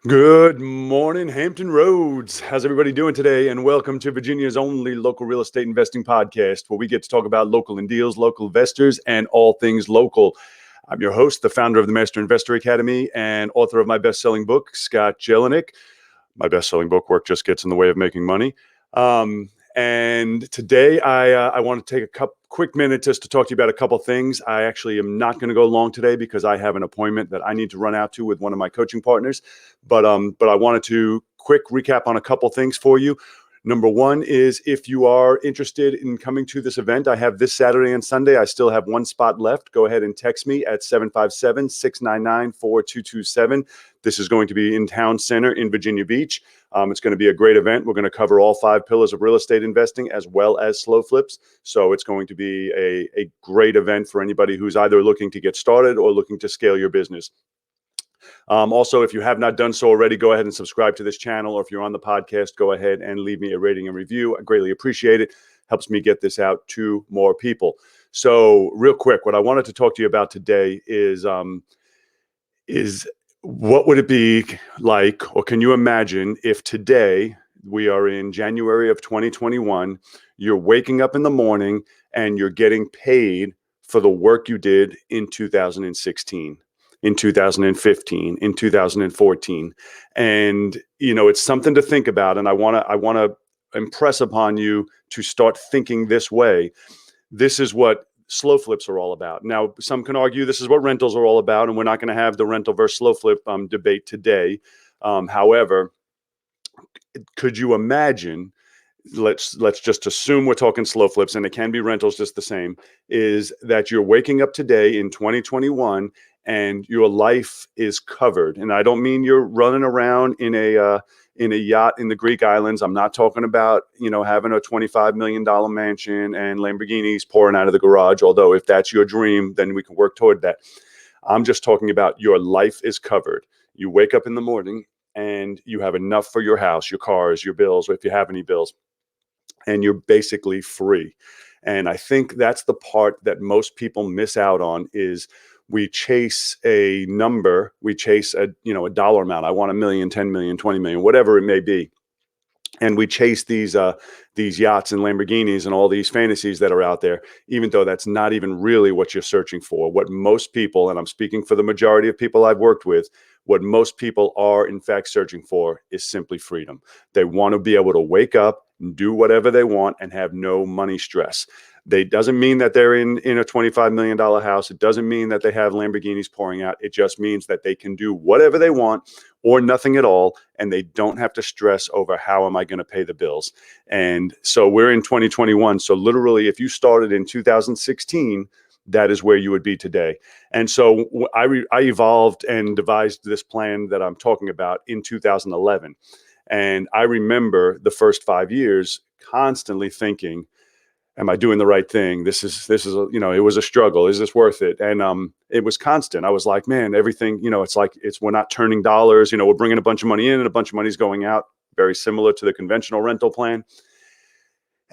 Good morning, Hampton Roads. How's everybody doing today? And welcome to Virginia's only local real estate investing podcast, where we get to talk about local and deals, local investors, and all things local. I'm your host, the founder of the Master Investor Academy and author of my best-selling book, Scott Jelinek. My best-selling book, Work Just Gets in the Way of Making Money. And today I want to take a quick minute just to talk to you about a couple things. I actually am not going to go long today because I have an appointment that I need to run out to with one of my coaching partners. But I wanted to quick recap on a couple things for you. Number one is, if you are interested in coming to this event, I have this Saturday and Sunday. I still have one spot left. Go ahead and text me at 757-699-4227. This is going to be in Town Center in Virginia Beach. It's going to be a great event. We're going to cover all 5 pillars of real estate investing as well as slow flips. So it's going to be a great event for anybody who's either looking to get started or looking to scale your business. Also, if you have not done so already, go ahead and subscribe to this channel. Or if you're on the podcast, go ahead and leave me a rating and review. I greatly appreciate it. Helps me get this out to more people. So real quick, what I wanted to talk to you about today is what would it be like, or can you imagine if today, we are in January of 2021, you're waking up in the morning and you're getting paid for the work you did in 2016. In 2015, in 2014. And, it's something to think about. And I want to impress upon you to start thinking this way. This is what slow flips are all about. Now, some can argue this is what rentals are all about, and we're not going to have the rental versus slow flip debate today. However, could you imagine, let's just assume we're talking slow flips, and it can be rentals just the same, is that you're waking up today in 2021 and your life is covered. And I don't mean you're running around in a yacht in the Greek islands. I'm not talking about, having a $25 million mansion and Lamborghinis pouring out of the garage. Although if that's your dream, then we can work toward that. I'm just talking about your life is covered. You wake up in the morning and you have enough for your house, your cars, your bills, or if you have any bills, and you're basically free. And I think that's the part that most people miss out on, is we chase a number, we chase a dollar amount. I want $1 million, 10 million, 20 million, whatever it may be. And we chase these yachts and Lamborghinis and all these fantasies that are out there, even though that's not even really what you're searching for. What most people, and I'm speaking for the majority of people I've worked with, what most people are in fact searching for is simply freedom. They want to be able to wake up and do whatever they want and have no money stress. They doesn't mean that they're in a $25 million house. It doesn't mean that they have Lamborghinis pouring out. It just means that they can do whatever they want or nothing at all, and they don't have to stress over how am I going to pay the bills. And so we're in 2021. So literally, if you started in 2016, that is where you would be today. And so I evolved and devised this plan that I'm talking about in 2011. And I remember the first 5 years constantly thinking, am I doing the right thing? This is, it was a struggle. Is this worth it? And it was constant. I was like, man, everything, we're not turning dollars, we're bringing a bunch of money in and a bunch of money's going out, very similar to the conventional rental plan.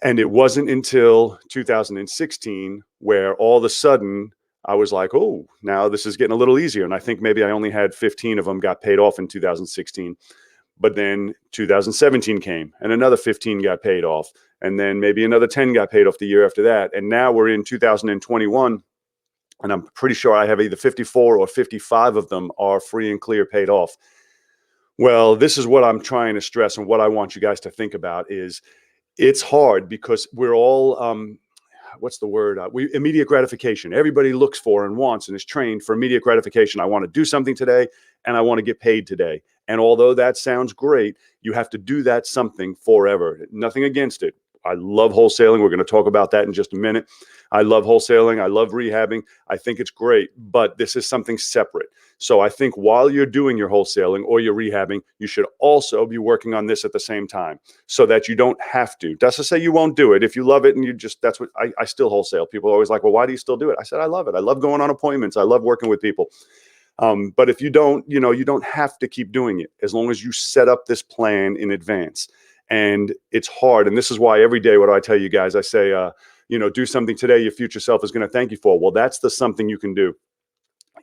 And it wasn't until 2016 where all of a sudden I was like, oh, now this is getting a little easier. And I think maybe I only had 15 of them got paid off in 2016. But then 2017 came and another 15 got paid off. And then maybe another 10 got paid off the year after that. And now we're in 2021. And I'm pretty sure I have either 54 or 55 of them are free and clear paid off. Well, this is what I'm trying to stress, and what I want you guys to think about is, it's hard because we're all, what's the word? Immediate gratification. Everybody looks for and wants and is trained for immediate gratification. I want to do something today and I want to get paid today. And although that sounds great, you have to do that something forever. Nothing against it. I love wholesaling. We're going to talk about that in just a minute. I love wholesaling. I love rehabbing. I think it's great, but this is something separate. So I think while you're doing your wholesaling or your rehabbing, you should also be working on this at the same time so that you don't have to. That's to say you won't do it. If you love it and that's what I still wholesale. People are always like, well, why do you still do it? I said, I love it. I love going on appointments. I love working with people. But if you don't, you don't have to keep doing it as long as you set up this plan in advance. And it's hard. And this is why every day, what do I tell you guys? I say, do something today your future self is going to thank you for. Well, that's the something you can do.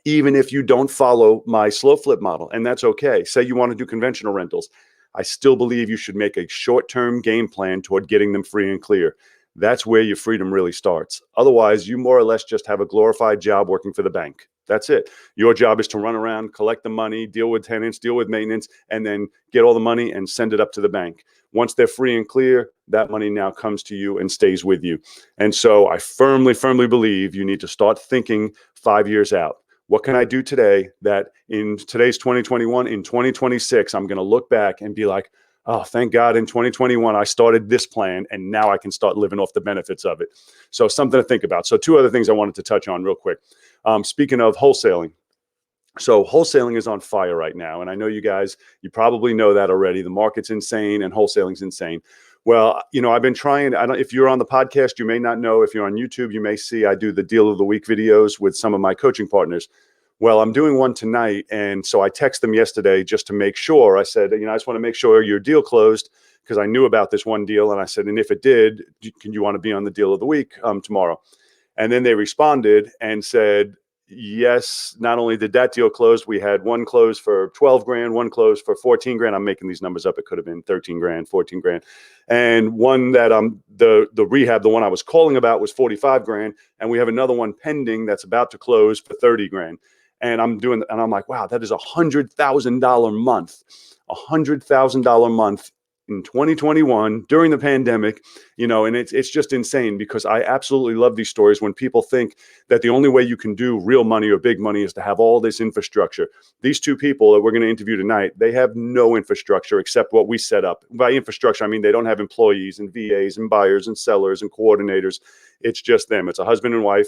even if you don't follow my slow flip model, and that's okay. Say you want to do conventional rentals. I still believe you should make a short-term game plan toward getting them free and clear. That's where your freedom really starts. Otherwise, you more or less just have a glorified job working for the bank. That's it. Your job is to run around, collect the money, deal with tenants, deal with maintenance, and then get all the money and send it up to the bank. Once they're free and clear, that money now comes to you and stays with you. And so I firmly, firmly believe you need to start thinking 5 years out. What can I do today that in today's 2021, in 2026, I'm going to look back and be like, oh, thank God in 2021, I started this plan and now I can start living off the benefits of it. So something to think about. So 2 other things I wanted to touch on real quick. Speaking of wholesaling. So wholesaling is on fire right now. And I know you guys, you probably know that already. The market's insane and wholesaling's insane. Well, I've been trying, if you're on the podcast, you may not know. If you're on YouTube, you may see I do the deal of the week videos with some of my coaching partners. Well, I'm doing one tonight. And so I texted them yesterday just to make sure. I said, I just want to make sure your deal closed, because I knew about this one deal. And I said, and if it did, can you want to be on the deal of the week tomorrow? And then they responded and said, yes, not only did that deal close, we had one close for 12 grand, one close for 14 grand. I'm making these numbers up. It could have been 13 grand, 14 grand. And one that the rehab, the one I was calling about, was 45 grand. And we have another one pending that's about to close for 30 grand. And I'm like, wow, that is $100,000 month, $100,000 month in 2021 during the pandemic, and it's just insane, because I absolutely love these stories when people think that the only way you can do real money or big money is to have all this infrastructure. These 2 people that we're going to interview tonight, they have no infrastructure except what we set up. By infrastructure, I mean they don't have employees and VAs and buyers and sellers and coordinators. It's just them. It's a husband and wife.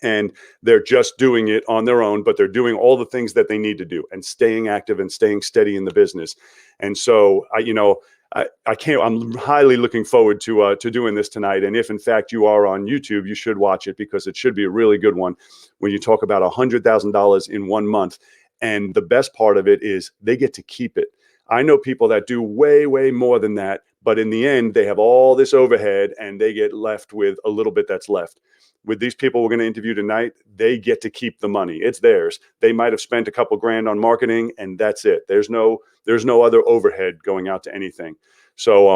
And they're just doing it on their own, but they're doing all the things that they need to do and staying active and staying steady in the business. And so I'm highly looking forward to doing this tonight. And if in fact you are on YouTube, you should watch it, because it should be a really good one when you talk about $100,000 in 1 month. And the best part of it is they get to keep it. I know people that do way, way more than that, but in the end, they have all this overhead and they get left with a little bit that's left. With these people we're going to interview tonight, they get to keep the money. It's theirs. They might have spent a couple grand on marketing and that's it. There's no other overhead going out to anything. So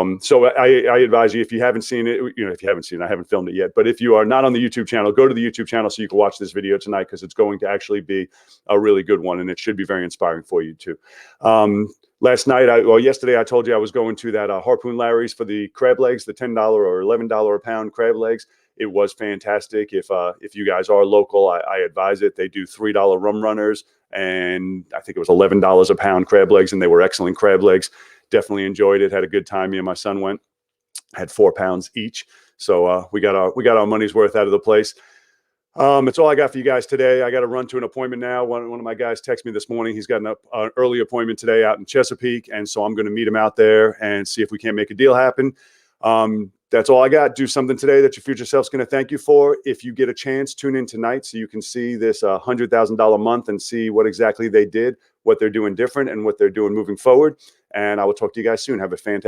I advise you, if you haven't seen it, I haven't filmed it yet, but if you are not on the YouTube channel, go to the YouTube channel so you can watch this video tonight, because it's going to actually be a really good one and it should be very inspiring for you too. Yesterday I told you I was going to that Harpoon Larry's for the crab legs, the $10 or $11 a pound crab legs. It was fantastic. If you guys are local, I advise it. They do $3 rum runners, and I think it was $11 a pound crab legs, and they were excellent crab legs. Definitely enjoyed it. Had a good time. Me and my son went. Had 4 pounds each, so we got our money's worth out of the place. It's all I got for you guys today. I got to run to an appointment now. One of my guys texted me this morning. He's got an early appointment today out in Chesapeake, and so I'm going to meet him out there and see if we can't make a deal happen. That's all I got. Do something today that your future self's going to thank you for. If you get a chance, tune in tonight so you can see this $100,000 month and see what exactly they did, what they're doing different, and what they're doing moving forward. And I will talk to you guys soon. Have a fantastic